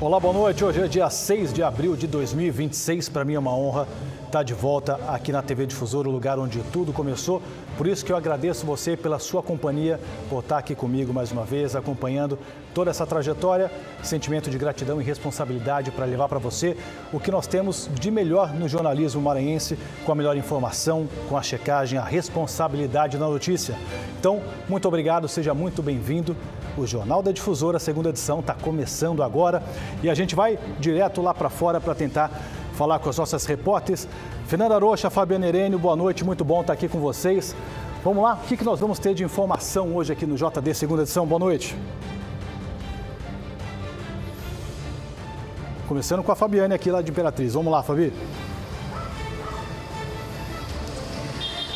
Olá, boa noite. Hoje é dia 6 de abril de 2026. Para mim é uma honra estar de volta aqui na TV Difusora, o lugar onde tudo começou. Por isso que eu agradeço você pela sua companhia, por estar aqui comigo mais uma vez, acompanhando toda essa trajetória. Sentimento de gratidão e responsabilidade para levar para você o que nós temos de melhor no jornalismo maranhense, com a melhor informação, com a checagem, a responsabilidade na notícia. Então, muito obrigado, seja muito bem-vindo. O Jornal da Difusora, segunda edição, está começando agora e a gente vai direto lá para fora para tentar falar com as nossas repórteres. Fernanda Rocha, Fabiana Herênio, boa noite, muito bom estar aqui com vocês. Vamos lá, o que nós vamos ter de informação hoje aqui no JD, segunda edição? Boa noite. Começando com a Fabiane aqui lá de Imperatriz. Vamos lá, Fabi.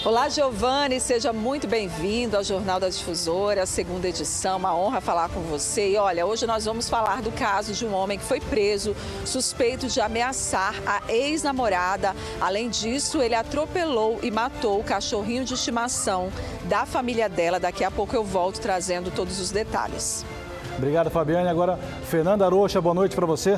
Olá, Giovanni, seja muito bem-vindo ao Jornal da Difusora, segunda edição, uma honra falar com você. E olha, hoje nós vamos falar do caso de um homem que foi preso, suspeito de ameaçar a ex-namorada. Além disso, ele atropelou e matou o cachorrinho de estimação da família dela. Daqui a pouco eu volto trazendo todos os detalhes. Obrigado, Fabiane. Agora, Fernanda Rocha, boa noite para você.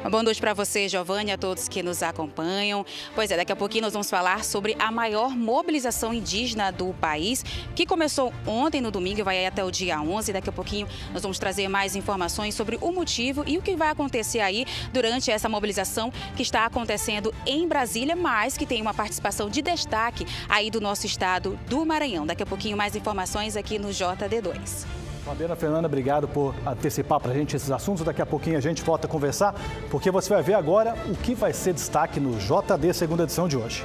Boa noite para você, Giovanni, a todos que nos acompanham. Pois é, daqui a pouquinho nós vamos falar sobre a maior mobilização indígena do país, que começou ontem no domingo e vai até o dia 11. Daqui a pouquinho nós vamos trazer mais informações sobre o motivo e o que vai acontecer aí durante essa mobilização que está acontecendo em Brasília, mas que tem uma participação de destaque aí do nosso estado do Maranhão. Daqui a pouquinho mais informações aqui no JD2. Fabiana, Fernanda, obrigado por antecipar para a gente esses assuntos. Daqui a pouquinho a gente volta a conversar, porque você vai ver agora o que vai ser destaque no JD, segunda edição de hoje.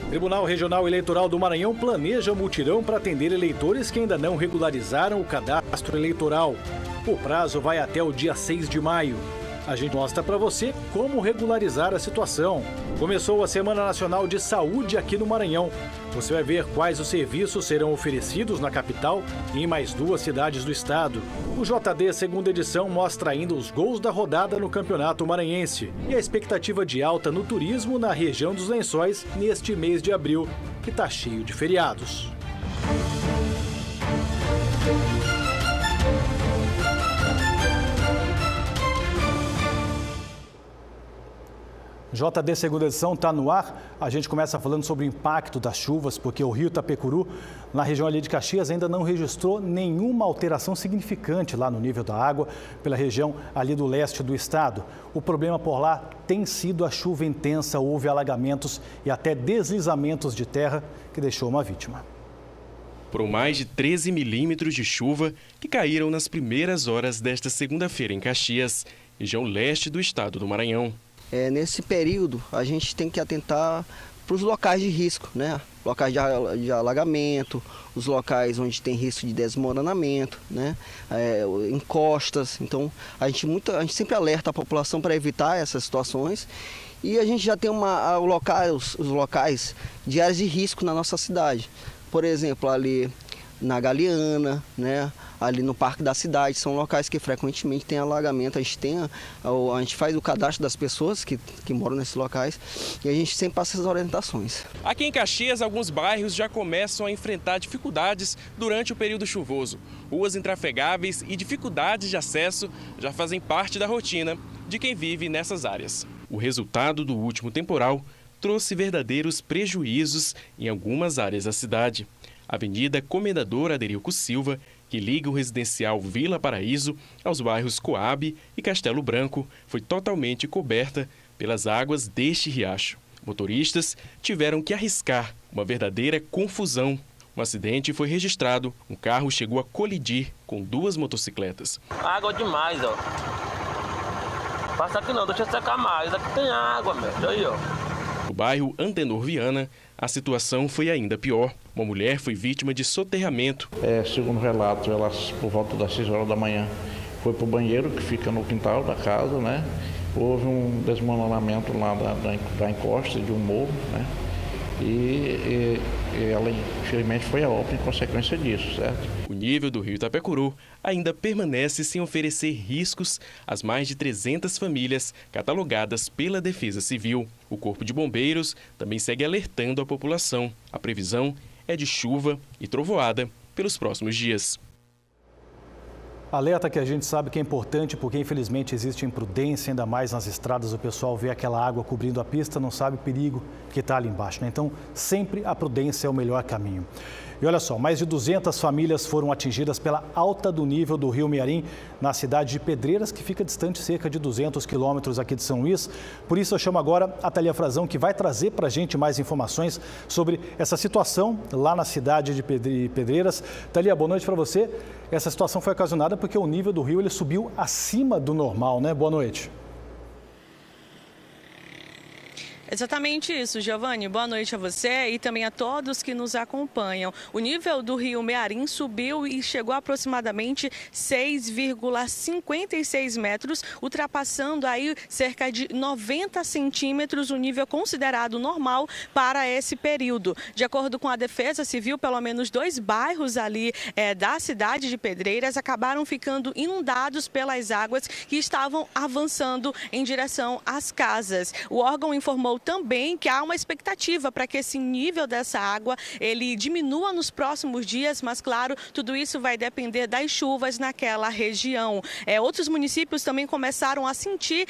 Tribunal Regional Eleitoral do Maranhão planeja um mutirão para atender eleitores que ainda não regularizaram o cadastro eleitoral. O prazo vai até o dia 6 de maio. A gente mostra para você como regularizar a situação. Começou a Semana Nacional de Saúde aqui no Maranhão. Você vai ver quais os serviços serão oferecidos na capital e em mais 2 cidades do estado. O JD segunda edição mostra ainda os gols da rodada no Campeonato Maranhense e a expectativa de alta no turismo na região dos Lençóis neste mês de abril, que está cheio de feriados. JD segunda edição está no ar. A gente começa falando sobre o impacto das chuvas, porque o rio Itapecuru, na região ali de Caxias, ainda não registrou nenhuma alteração significante lá no nível da água, pela região ali do leste do estado. O problema por lá tem sido a chuva intensa, houve alagamentos e até deslizamentos de terra que deixou uma vítima. Foram mais de 13 milímetros de chuva que caíram nas primeiras horas desta segunda-feira em Caxias, região leste do estado do Maranhão. Nesse período, a gente tem que atentar para os locais de risco, né? Locais de alagamento, os locais onde tem risco de desmoronamento, né? Encostas. Então, a gente sempre alerta a população para evitar essas situações. E a gente já tem os locais de áreas de risco na nossa cidade. Por exemplo, ali na Galeana, né? Ali no Parque da Cidade, são locais que frequentemente tem alagamento. A gente faz o cadastro das pessoas que moram nesses locais e a gente sempre passa essas orientações. Aqui em Caxias, alguns bairros já começam a enfrentar dificuldades durante o período chuvoso. Ruas intrafegáveis e dificuldades de acesso já fazem parte da rotina de quem vive nessas áreas. O resultado do último temporal trouxe verdadeiros prejuízos em algumas áreas da cidade. A Avenida Comendador Aderico Silva, que liga o residencial Vila Paraíso aos bairros Coab e Castelo Branco, foi totalmente coberta pelas águas deste riacho. Motoristas tiveram que arriscar uma verdadeira confusão. Um acidente foi registrado, um carro chegou a colidir com 2 motocicletas. Água demais, ó. Passa aqui não, deixa secar mais, aqui tem água, meu. Aí, ó. No bairro Antenor Viana, a situação foi ainda pior. Uma mulher foi vítima de soterramento. Segundo relato, ela, por volta das 6 horas da manhã, foi para o banheiro que fica no quintal da casa, né? Houve um desmoronamento lá da encosta de um morro, né? E ela, infelizmente, foi a óbito em consequência disso, certo? O nível do rio Itapecuru ainda permanece sem oferecer riscos às mais de 300 famílias catalogadas pela Defesa Civil. O Corpo de Bombeiros também segue alertando a população. A previsão é de chuva e trovoada pelos próximos dias. Alerta que a gente sabe que é importante porque, infelizmente, existe imprudência, ainda mais nas estradas. O pessoal vê aquela água cobrindo a pista, não sabe o perigo que está ali embaixo, né? Então, sempre a prudência é o melhor caminho. E olha só, mais de 200 famílias foram atingidas pela alta do nível do rio Mearim, na cidade de Pedreiras, que fica distante cerca de 200 quilômetros aqui de São Luís. Por isso eu chamo agora a Thalia Frazão, que vai trazer para a gente mais informações sobre essa situação lá na cidade de Pedreiras. Thalia, boa noite para você. Essa situação foi ocasionada porque o nível do rio ele subiu acima do normal, né? Boa noite. Exatamente isso, Giovanni. Boa noite a você e também a todos que nos acompanham. O nível do rio Mearim subiu e chegou a aproximadamente 6,56 metros, ultrapassando aí cerca de 90 centímetros, o nível considerado normal para esse período. De acordo com a Defesa Civil, pelo menos 2 bairros ali da cidade de Pedreiras acabaram ficando inundados pelas águas que estavam avançando em direção às casas. O órgão informou também que há uma expectativa para que esse nível dessa água ele diminua nos próximos dias, mas claro, tudo isso vai depender das chuvas naquela região. Outros municípios também começaram a sentir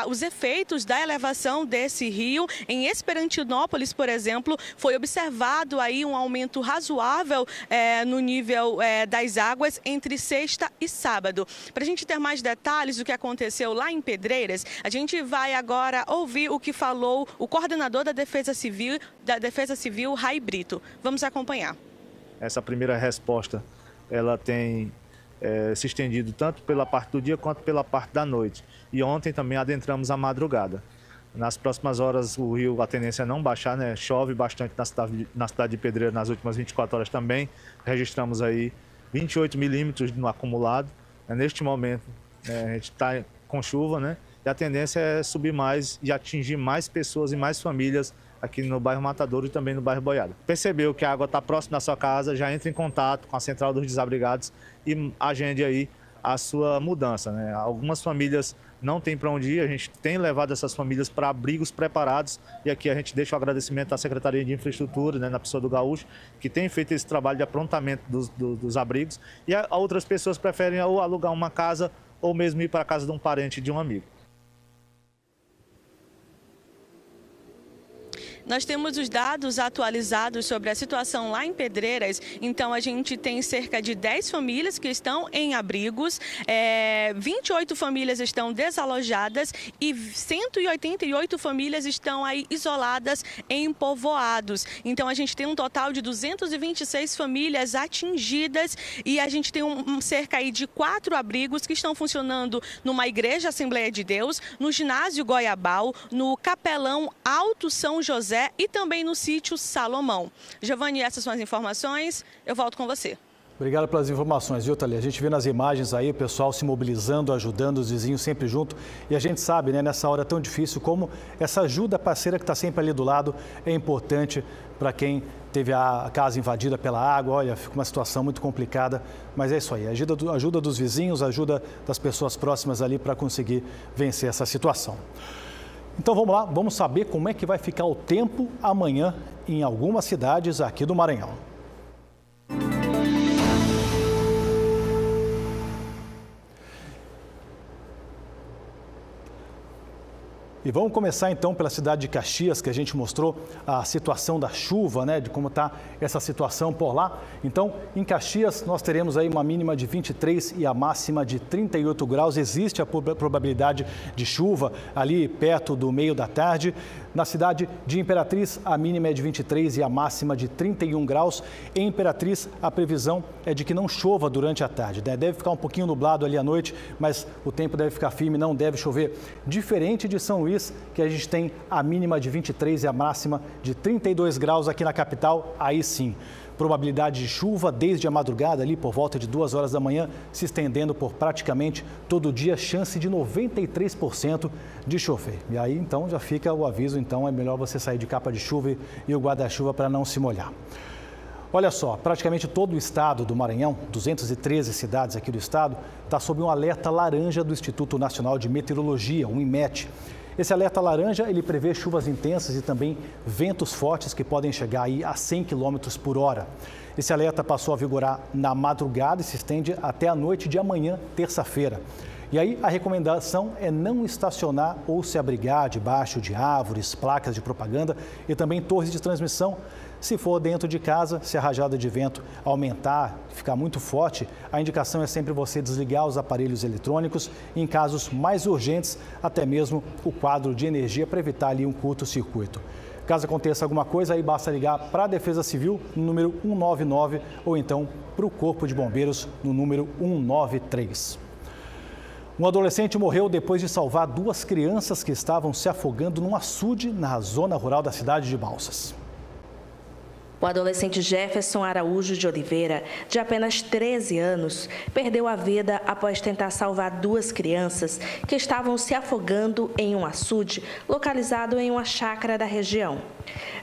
os efeitos da elevação desse rio. Em Esperantinópolis, por exemplo, foi observado aí um aumento razoável no nível das águas entre sexta e sábado. Para a gente ter mais detalhes do que aconteceu lá em Pedreiras, a gente vai agora ouvir o que falou o coordenador da Defesa Civil, Rai Brito. Vamos acompanhar. Essa primeira resposta, ela tem se estendido tanto pela parte do dia quanto pela parte da noite. E ontem também adentramos a madrugada. Nas próximas horas o rio, a tendência é não baixar, né? Chove bastante na cidade de Pedreiras nas últimas 24 horas também. Registramos aí 28 milímetros no acumulado. Neste momento a gente está com chuva, né? E a tendência é subir mais e atingir mais pessoas e mais famílias aqui no bairro Matadouro e também no bairro Boiada. Percebeu que a água está próxima da sua casa, já entre em contato com a Central dos Desabrigados e agende aí a sua mudança, né? Algumas famílias não têm para onde ir, a gente tem levado essas famílias para abrigos preparados e aqui a gente deixa o agradecimento à Secretaria de Infraestrutura, né, na pessoa do Gaúcho, que tem feito esse trabalho de aprontamento dos abrigos e outras pessoas preferem ou alugar uma casa ou mesmo ir para a casa de um parente, de um amigo. Nós temos os dados atualizados sobre a situação lá em Pedreiras, então a gente tem cerca de 10 famílias que estão em abrigos, 28 famílias estão desalojadas e 188 famílias estão aí isoladas em povoados. Então a gente tem um total de 226 famílias atingidas e a gente tem cerca aí de 4 abrigos que estão funcionando numa igreja Assembleia de Deus, no ginásio Goiabal, no Capelão Alto São José e também no sítio Salomão. Giovanni, essas são as informações. Eu volto com você. Obrigado pelas informações, viu, Thalia? A gente vê nas imagens aí o pessoal se mobilizando, ajudando os vizinhos sempre junto. E a gente sabe, né, nessa hora tão difícil, como essa ajuda parceira que está sempre ali do lado é importante para quem teve a casa invadida pela água. Olha, fica uma situação muito complicada, mas é isso aí. Ajuda dos vizinhos, ajuda das pessoas próximas ali para conseguir vencer essa situação. Então vamos lá, vamos saber como é que vai ficar o tempo amanhã em algumas cidades aqui do Maranhão. E vamos começar então pela cidade de Caxias, que a gente mostrou a situação da chuva, né, de como está essa situação por lá. Então, em Caxias, nós teremos aí uma mínima de 23 e a máxima de 38 graus. Existe a probabilidade de chuva ali perto do meio da tarde. Na cidade de Imperatriz, a mínima é de 23 e a máxima de 31 graus. Em Imperatriz, a previsão é de que não chova durante a tarde, né? Deve ficar um pouquinho nublado ali à noite, mas o tempo deve ficar firme, não deve chover. Diferente de São Luís, que a gente tem a mínima de 23 e a máxima de 32 graus aqui na capital, aí sim. Probabilidade de chuva desde a madrugada, ali por volta de 2 horas da manhã, se estendendo por praticamente todo o dia, chance de 93% de chover. E aí, então, já fica o aviso, então é melhor você sair de capa de chuva e o guarda-chuva para não se molhar. Olha só, praticamente todo o estado do Maranhão, 213 cidades aqui do estado, está sob um alerta laranja do Instituto Nacional de Meteorologia, o INMET. Esse alerta laranja, ele prevê chuvas intensas e também ventos fortes que podem chegar aí a 100 km por hora. Esse alerta passou a vigorar na madrugada e se estende até a noite de amanhã, terça-feira. E aí a recomendação é não estacionar ou se abrigar debaixo de árvores, placas de propaganda e também torres de transmissão. Se for dentro de casa, se a rajada de vento aumentar, ficar muito forte, a indicação é sempre você desligar os aparelhos eletrônicos e, em casos mais urgentes, até mesmo o quadro de energia para evitar ali um curto-circuito. Caso aconteça alguma coisa, aí basta ligar para a Defesa Civil no número 199 ou então para o Corpo de Bombeiros no número 193. Um adolescente morreu depois de salvar 2 crianças que estavam se afogando num açude na zona rural da cidade de Balsas. O adolescente Jefferson Araújo de Oliveira, de apenas 13 anos, perdeu a vida após tentar salvar 2 crianças que estavam se afogando em um açude localizado em uma chácara da região.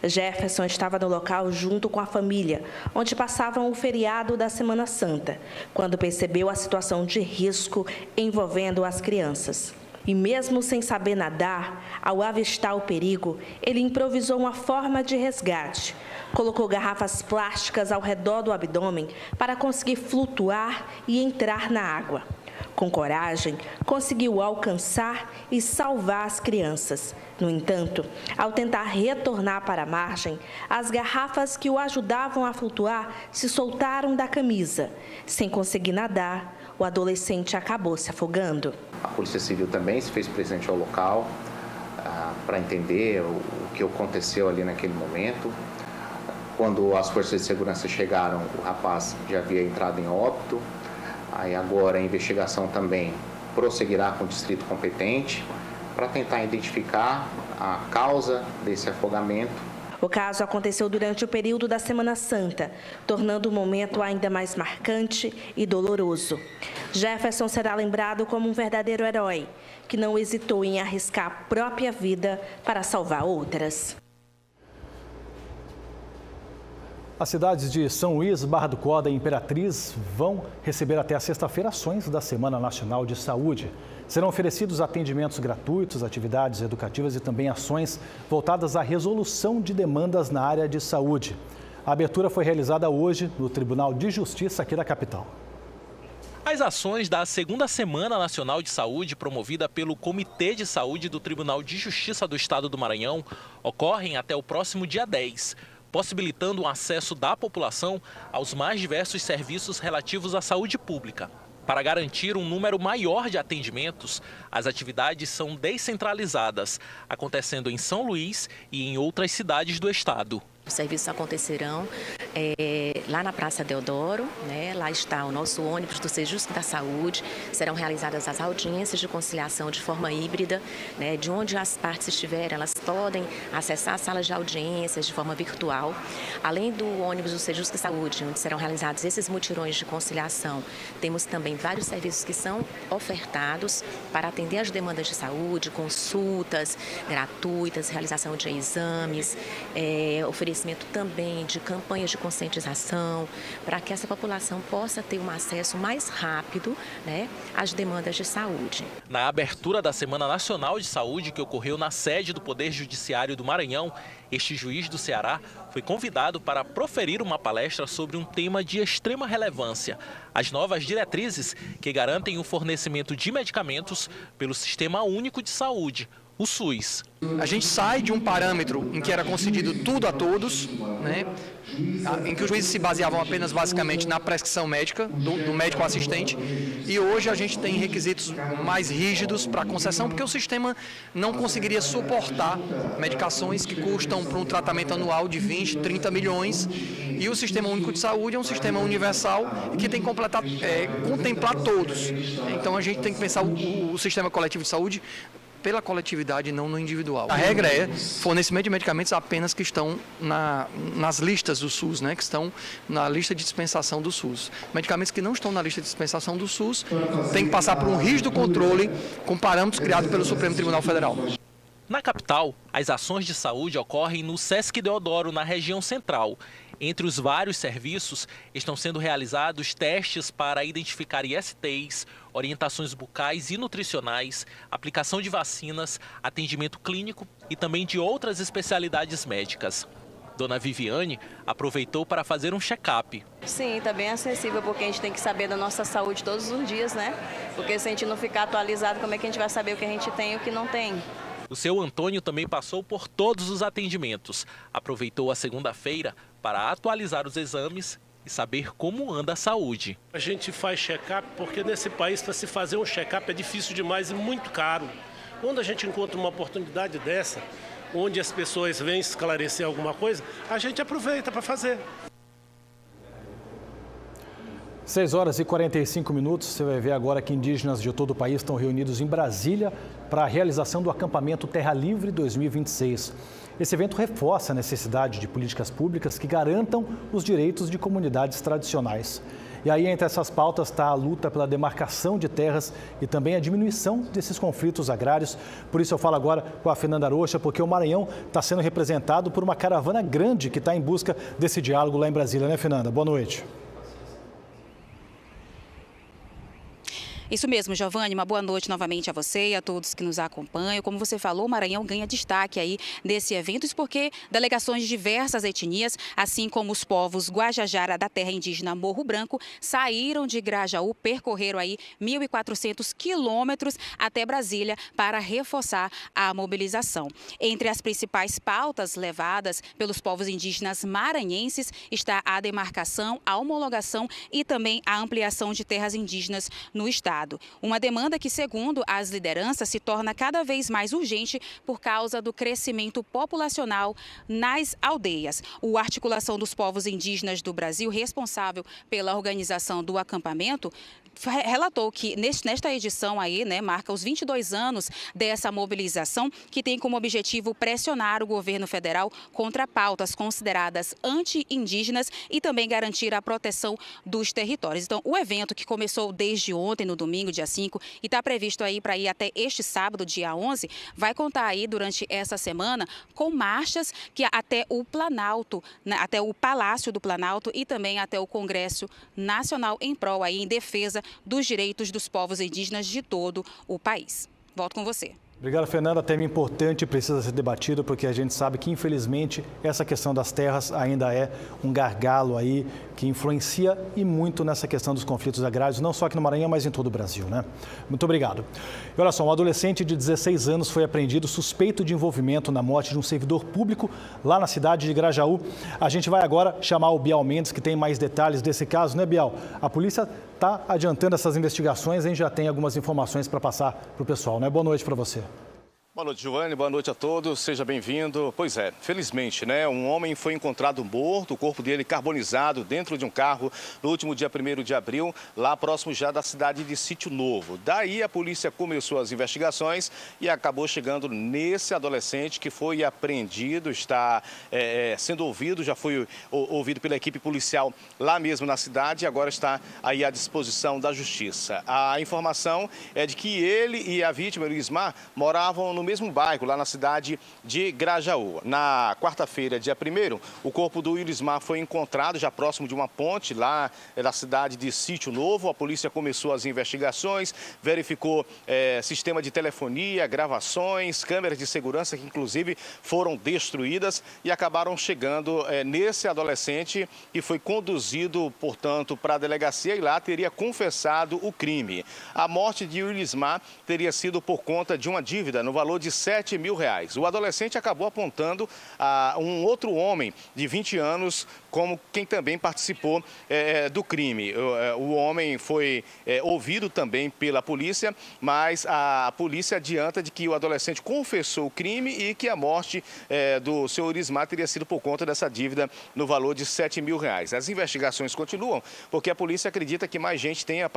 Jefferson estava no local junto com a família, onde passavam o feriado da Semana Santa, quando percebeu a situação de risco envolvendo as crianças. E mesmo sem saber nadar, ao avistar o perigo, ele improvisou uma forma de resgate. Colocou garrafas plásticas ao redor do abdômen para conseguir flutuar e entrar na água. Com coragem, conseguiu alcançar e salvar as crianças. No entanto, ao tentar retornar para a margem, as garrafas que o ajudavam a flutuar se soltaram da camisa. Sem conseguir nadar, o adolescente acabou se afogando. A Polícia Civil também se fez presente ao local para entender o que aconteceu ali naquele momento. Quando as forças de segurança chegaram, o rapaz já havia entrado em óbito. Aí agora a investigação também prosseguirá com o distrito competente para tentar identificar a causa desse afogamento. O caso aconteceu durante o período da Semana Santa, tornando o momento ainda mais marcante e doloroso. Jefferson será lembrado como um verdadeiro herói, que não hesitou em arriscar a própria vida para salvar outras. As cidades de São Luís, Barra do Corda e Imperatriz vão receber até a sexta-feira ações da Semana Nacional de Saúde. Serão oferecidos atendimentos gratuitos, atividades educativas e também ações voltadas à resolução de demandas na área de saúde. A abertura foi realizada hoje no Tribunal de Justiça aqui da capital. As ações da segunda Semana Nacional de Saúde, promovida pelo Comitê de Saúde do Tribunal de Justiça do Estado do Maranhão, ocorrem até o próximo dia 10. Possibilitando o acesso da população aos mais diversos serviços relativos à saúde pública. Para garantir um número maior de atendimentos, as atividades são descentralizadas, acontecendo em São Luís e em outras cidades do estado. Os serviços acontecerão lá na Praça Deodoro, né? Lá está o nosso ônibus do Sejusc da Saúde. Serão realizadas as audiências de conciliação de forma híbrida, né? De onde as partes estiverem, elas podem acessar as salas de audiências de forma virtual. Além do ônibus do Sejusc da Saúde, onde serão realizados esses mutirões de conciliação, temos também vários serviços que são ofertados para atender as demandas de saúde, consultas gratuitas, realização de exames, oferecimento também de campanhas de conscientização, para que essa população possa ter um acesso mais rápido, né, às demandas de saúde. Na abertura da Semana Nacional de Saúde, que ocorreu na sede do Poder Judiciário do Maranhão, este juiz do Ceará foi convidado para proferir uma palestra sobre um tema de extrema relevância: as novas diretrizes que garantem o fornecimento de medicamentos pelo Sistema Único de Saúde, o SUS. A gente sai de um parâmetro em que era concedido tudo a todos, né, em que os juízes se baseavam apenas basicamente na prescrição médica do médico assistente, e hoje a gente tem requisitos mais rígidos para concessão, porque o sistema não conseguiria suportar medicações que custam para um tratamento anual de 20, 30 milhões, e o Sistema Único de Saúde é um sistema universal e que tem que contemplar todos. Então a gente tem que pensar o sistema coletivo de saúde pela coletividade, não no individual. A regra é fornecimento de medicamentos apenas que estão nas listas do SUS, né, que estão na lista de dispensação do SUS. Medicamentos que não estão na lista de dispensação do SUS têm que passar por um rígido controle com parâmetros criados pelo Supremo Tribunal Federal. Na capital, as ações de saúde ocorrem no Sesc Deodoro, na região central. Entre os vários serviços, estão sendo realizados testes para identificar ISTs, orientações bucais e nutricionais, aplicação de vacinas, atendimento clínico e também de outras especialidades médicas. Dona Viviane aproveitou para fazer um check-up. Sim, está bem acessível, porque a gente tem que saber da nossa saúde todos os dias, né? Porque se a gente não ficar atualizado, como é que a gente vai saber o que a gente tem e o que não tem? O seu Antônio também passou por todos os atendimentos. Aproveitou a segunda-feira para atualizar os exames e saber como anda a saúde. A gente faz check-up porque nesse país, para se fazer um check-up é difícil demais e muito caro. Quando a gente encontra uma oportunidade dessa, onde as pessoas vêm esclarecer alguma coisa, a gente aproveita para fazer. 6 horas e 45 minutos, você vai ver agora que indígenas de todo o país estão reunidos em Brasília para a realização do acampamento Terra Livre 2026. Esse evento reforça a necessidade de políticas públicas que garantam os direitos de comunidades tradicionais. E aí, entre essas pautas, está a luta pela demarcação de terras e também a diminuição desses conflitos agrários. Por isso eu falo agora com a Fernanda Rocha, porque o Maranhão está sendo representado por uma caravana grande que está em busca desse diálogo lá em Brasília, né, Fernanda? Boa noite. Isso mesmo, Giovani, uma boa noite novamente a você e a todos que nos acompanham. Como você falou, o Maranhão ganha destaque aí nesse evento, isso porque delegações de diversas etnias, assim como os povos Guajajara da terra indígena Morro Branco, saíram de Grajaú, percorreram aí 1.400 quilômetros até Brasília para reforçar a mobilização. Entre as principais pautas levadas pelos povos indígenas maranhenses está a demarcação, a homologação e também a ampliação de terras indígenas no estado. Uma demanda que, segundo as lideranças, se torna cada vez mais urgente por causa do crescimento populacional nas aldeias. O Articulação dos Povos Indígenas do Brasil, responsável pela organização do acampamento, relatou que nesta edição aí, né, marca os 22 anos dessa mobilização, que tem como objetivo pressionar o governo federal contra pautas consideradas anti-indígenas e também garantir a proteção dos territórios. Então, o evento, que começou desde ontem, no domingo, dia 5, e está previsto aí para ir até este sábado, dia 11, vai contar aí durante essa semana com marchas que até o Planalto, até o Palácio do Planalto e também até o Congresso Nacional em prol aí, em defesa dos direitos dos povos indígenas de todo o país. Volto com você. Obrigado, Fernanda. Tema importante, precisa ser debatido, porque a gente sabe que, infelizmente, essa questão das terras ainda é um gargalo aí que influencia e muito nessa questão dos conflitos agrários, não só aqui no Maranhão, mas em todo o Brasil, né? Muito obrigado. E olha só, um adolescente de 16 anos foi apreendido suspeito de envolvimento na morte de um servidor público lá na cidade de Grajaú. A gente vai agora chamar o Bial Mendes, que tem mais detalhes desse caso, né, Bial? A polícia está adiantando essas investigações, a gente já tem algumas informações para passar para o pessoal, né? Boa noite para você. Boa noite, Giovani. Boa noite a todos. Seja bem-vindo. Pois é, felizmente, né? Um homem foi encontrado morto, o corpo dele carbonizado dentro de um carro no último dia 1º de abril, lá próximo já da cidade de Sítio Novo. Daí a polícia começou as investigações e acabou chegando nesse adolescente que foi apreendido, está sendo ouvido, já foi ouvido pela equipe policial lá mesmo na cidade e agora está aí à disposição da justiça. A informação é de que ele e a vítima, Elismar, moravam no mesmo bairro, lá na cidade de Grajaú. Na quarta-feira, dia 1º, o corpo do Elismar foi encontrado já próximo de uma ponte lá na cidade de Sítio Novo. A polícia começou as investigações, verificou sistema de telefonia, gravações, câmeras de segurança que inclusive foram destruídas e acabaram chegando nesse adolescente que foi conduzido, portanto, para a delegacia e lá teria confessado o crime. A morte de Elismar teria sido por conta de uma dívida no valor de R$7 mil. O adolescente acabou apontando a um outro homem de 20 anos como quem também participou do crime. O homem foi ouvido também pela polícia, mas a polícia adianta de que o adolescente confessou o crime e que a morte do seu Elismar teria sido por conta dessa dívida no valor de R$7 mil. As investigações continuam porque a polícia acredita que mais gente tenham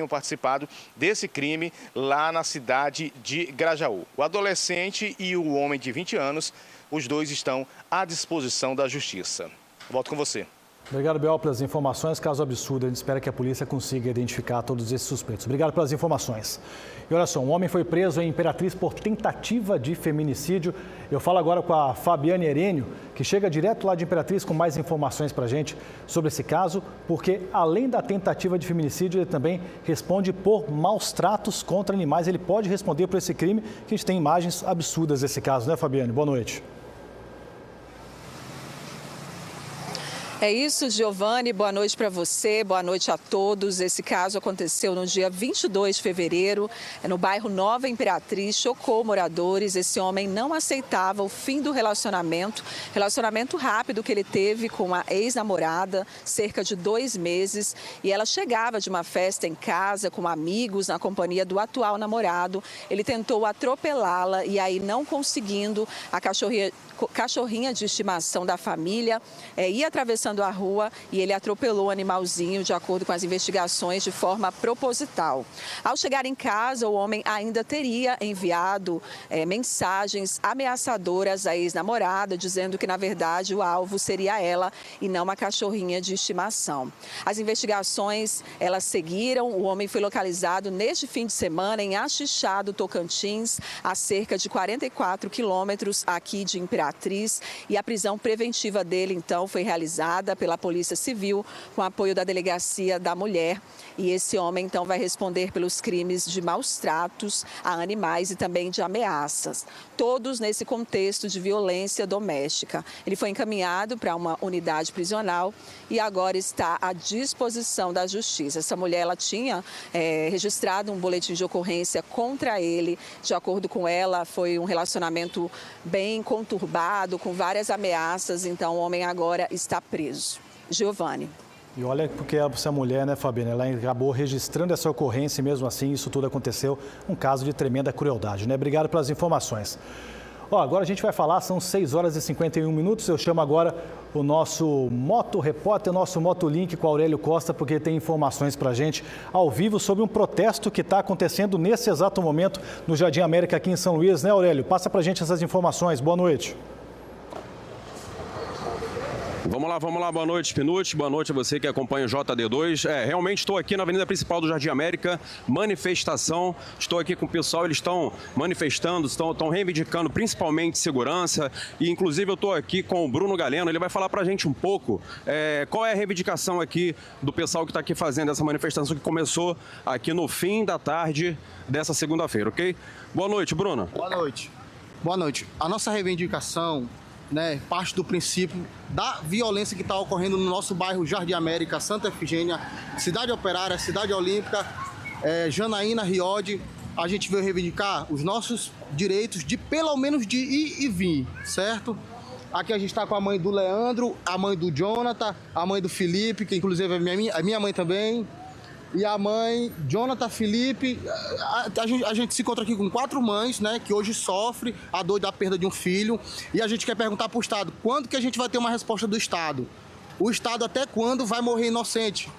participado desse crime lá na cidade de Grajaú. O adolescente e o homem de 20 anos, os dois estão à disposição da justiça. Volto com você. Obrigado, Bial, pelas informações. Caso absurdo, a gente espera que a polícia consiga identificar todos esses suspeitos. Obrigado pelas informações. E olha só, um homem foi preso em Imperatriz por tentativa de feminicídio. Eu falo agora com a Fabiane Herênio, que chega direto lá de Imperatriz com mais informações para a gente sobre esse caso, porque além da tentativa de feminicídio, ele também responde por maus tratos contra animais. Ele pode responder por esse crime, que a gente tem imagens absurdas desse caso, né, Fabiane? Boa noite. É isso, Giovani. Boa noite para você, boa noite a todos. Esse caso aconteceu no dia 22 de fevereiro, no bairro Nova Imperatriz, chocou moradores. Esse homem não aceitava o fim do relacionamento rápido que ele teve com a ex-namorada, cerca de 2 meses. E ela chegava de uma festa em casa com amigos, na companhia do atual namorado. Ele tentou atropelá-la e aí, não conseguindo, a cachorrinha de estimação da família ia atravessando a rua e ele atropelou o animalzinho, de acordo com as investigações, de forma proposital. Ao chegar em casa, o homem ainda teria enviado mensagens ameaçadoras à ex-namorada, dizendo que, na verdade, o alvo seria ela e não uma cachorrinha de estimação. As investigações, elas seguiram. O homem foi localizado neste fim de semana em Axixá do Tocantins, a cerca de 44 quilômetros aqui de Imperatriz, e a prisão preventiva dele, então, foi realizada pela Polícia Civil com apoio da Delegacia da Mulher. E esse homem, então, vai responder pelos crimes de maus tratos a animais e também de ameaças, todos nesse contexto de violência doméstica. Ele foi encaminhado para uma unidade prisional e agora está à disposição da Justiça. Essa mulher, ela tinha registrado um boletim de ocorrência contra ele. De acordo com ela, foi um relacionamento bem conturbado, com várias ameaças. Então, o homem agora está preso. Giovani. E olha, porque essa mulher, né, Fabiana, ela acabou registrando essa ocorrência e mesmo assim isso tudo aconteceu, um caso de tremenda crueldade, né? Obrigado pelas informações. Agora a gente vai falar, são 6 horas e 51 minutos, eu chamo agora o nosso Moto Repórter, nosso Motolink com Aurélio Costa, porque tem informações para a gente ao vivo sobre um protesto que está acontecendo nesse exato momento no Jardim América aqui em São Luís, né, Aurélio? Passa para a gente essas informações, boa noite. Vamos lá, boa noite, Pinucci, boa noite a você que acompanha o JD2. Realmente estou aqui na avenida principal do Jardim América, manifestação, estou aqui com o pessoal, eles estão manifestando, estão reivindicando principalmente segurança e inclusive eu estou aqui com o Bruno Galeno, ele vai falar para a gente um pouco qual é a reivindicação aqui do pessoal que está aqui fazendo essa manifestação que começou aqui no fim da tarde dessa segunda-feira, ok? Boa noite, Bruno. Boa noite. Boa noite. A nossa reivindicação, parte do princípio da violência que está ocorrendo no nosso bairro Jardim América, Santa Efigênia, Cidade Operária, Cidade Olímpica, Janaína, Riode. A gente veio reivindicar os nossos direitos de pelo menos de ir e vir, certo? Aqui a gente está com a mãe do Leandro, a mãe do Jonathan, a mãe do Felipe, que inclusive é minha mãe também. E a mãe, Jonathan, Felipe, a gente se encontra aqui com 4 mães, que hoje sofrem a dor da perda de um filho. E a gente quer perguntar para o Estado, quando que a gente vai ter uma resposta do Estado? O Estado até quando vai morrer inocente?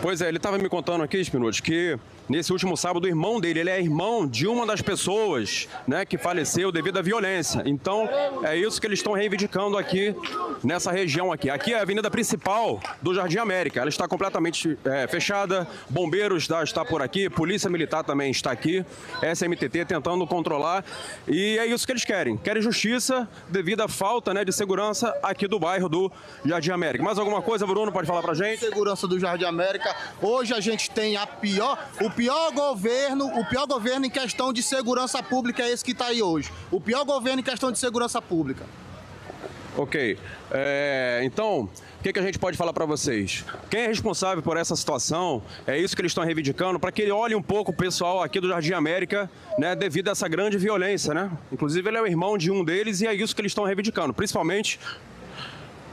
Pois é, ele estava me contando aqui, Spinucci, que nesse último sábado o irmão dele, ele é irmão de uma das pessoas, que faleceu devido à violência. Então, é isso que eles estão reivindicando aqui nessa região aqui. Aqui é a avenida principal do Jardim América. Ela está completamente fechada, bombeiros está por aqui, polícia militar também está aqui, SMTT tentando controlar. E é isso que eles querem. Querem justiça devido à falta de segurança aqui do bairro do Jardim América. Mais alguma coisa, Bruno, pode falar pra gente? Segurança do Jardim América. Hoje a gente tem o pior governo em questão de segurança pública é esse que está aí hoje. O pior governo em questão de segurança pública. Ok. Então, o que a gente pode falar para vocês? Quem é responsável por essa situação, é isso que eles estão reivindicando, para que ele olhe um pouco o pessoal aqui do Jardim América, devido a essa grande violência, Inclusive, ele é o irmão de um deles e é isso que eles estão reivindicando, principalmente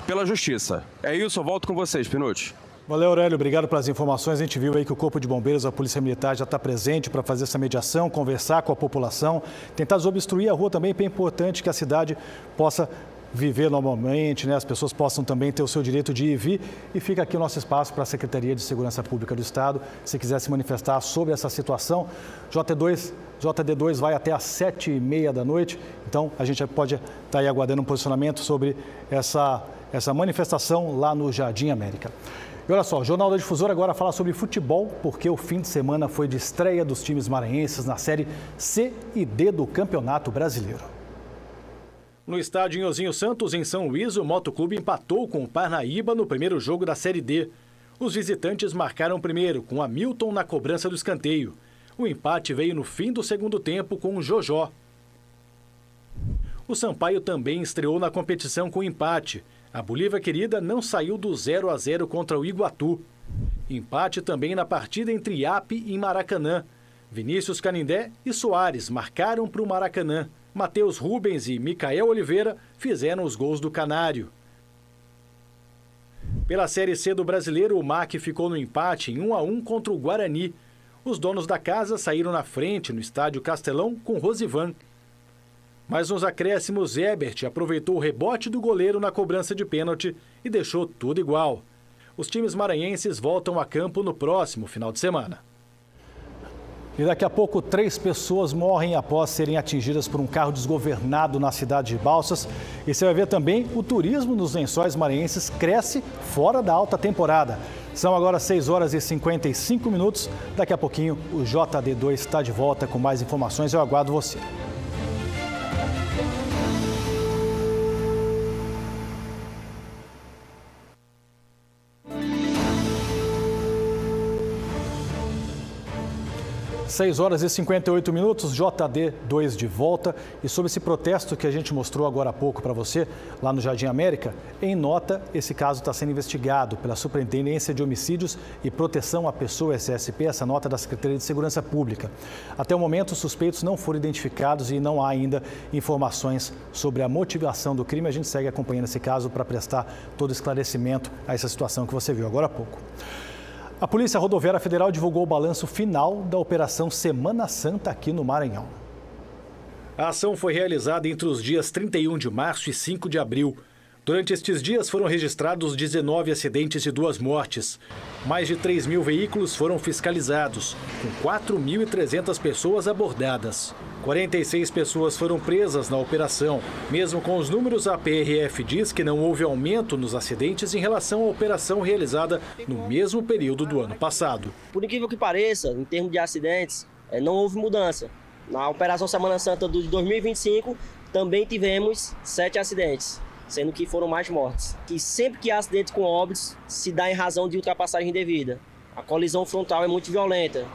pela justiça. É isso, eu volto com vocês, Pinucci. Valeu, Aurélio, obrigado pelas informações. A gente viu aí que o Corpo de Bombeiros, a Polícia Militar já está presente para fazer essa mediação, conversar com a população, tentar desobstruir a rua também, é importante que a cidade possa viver normalmente, As pessoas possam também ter o seu direito de ir e vir. E fica aqui o nosso espaço para a Secretaria de Segurança Pública do Estado, se quiser se manifestar sobre essa situação. JD2 vai até às 7h30 da noite, então a gente pode estar aí aguardando um posicionamento sobre essa manifestação lá no Jardim América. E olha só, o Jornal da Difusora agora fala sobre futebol, porque o fim de semana foi de estreia dos times maranhenses na Série C e D do Campeonato Brasileiro. No estádio Nhozinho Santos, em São Luís, o Motoclube empatou com o Parnaíba no primeiro jogo da Série D. Os visitantes marcaram primeiro, com Hamilton na cobrança do escanteio. O empate veio no fim do segundo tempo com o Jojó. O Sampaio também estreou na competição com empate. A Bolívia Querida não saiu do 0-0 contra o Iguatu. Empate também na partida entre Iape e Maracanã. Vinícius Canindé e Soares marcaram para o Maracanã. Matheus Rubens e Micael Oliveira fizeram os gols do Canário. Pela Série C do Brasileiro, o MAC ficou no empate em 1-1 contra o Guarani. Os donos da casa saíram na frente no estádio Castelão com Rosivan. Mas nos acréscimos, Ebert aproveitou o rebote do goleiro na cobrança de pênalti e deixou tudo igual. Os times maranhenses voltam a campo no próximo final de semana. E daqui a pouco, 3 pessoas morrem após serem atingidas por um carro desgovernado na cidade de Balsas. E você vai ver também o turismo nos Lençóis Maranhenses cresce fora da alta temporada. São agora 6h55. Daqui a pouquinho, o JD2 está de volta com mais informações. Eu aguardo você. Seis horas e 58 minutos, JD2 de volta. E sobre esse protesto que a gente mostrou agora há pouco para você, lá no Jardim América, em nota, esse caso está sendo investigado pela Superintendência de Homicídios e Proteção à Pessoa, SSP, essa nota da Secretaria de Segurança Pública. Até o momento, os suspeitos não foram identificados e não há ainda informações sobre a motivação do crime. A gente segue acompanhando esse caso para prestar todo esclarecimento a essa situação que você viu agora há pouco. A Polícia Rodoviária Federal divulgou o balanço final da Operação Semana Santa aqui no Maranhão. A ação foi realizada entre os dias 31 de março e 5 de abril. Durante estes dias foram registrados 19 acidentes e 2 mortes. Mais de 3.000 veículos foram fiscalizados, com 4.300 pessoas abordadas. 46 pessoas foram presas na operação. Mesmo com os números, a PRF diz que não houve aumento nos acidentes em relação à operação realizada no mesmo período do ano passado. Por incrível que pareça, em termos de acidentes, não houve mudança. Na Operação Semana Santa de 2025, também tivemos 7 acidentes, sendo que foram mais mortes. E sempre que há acidentes com óbitos, se dá em razão de ultrapassagem indevida. A colisão frontal é muito violenta,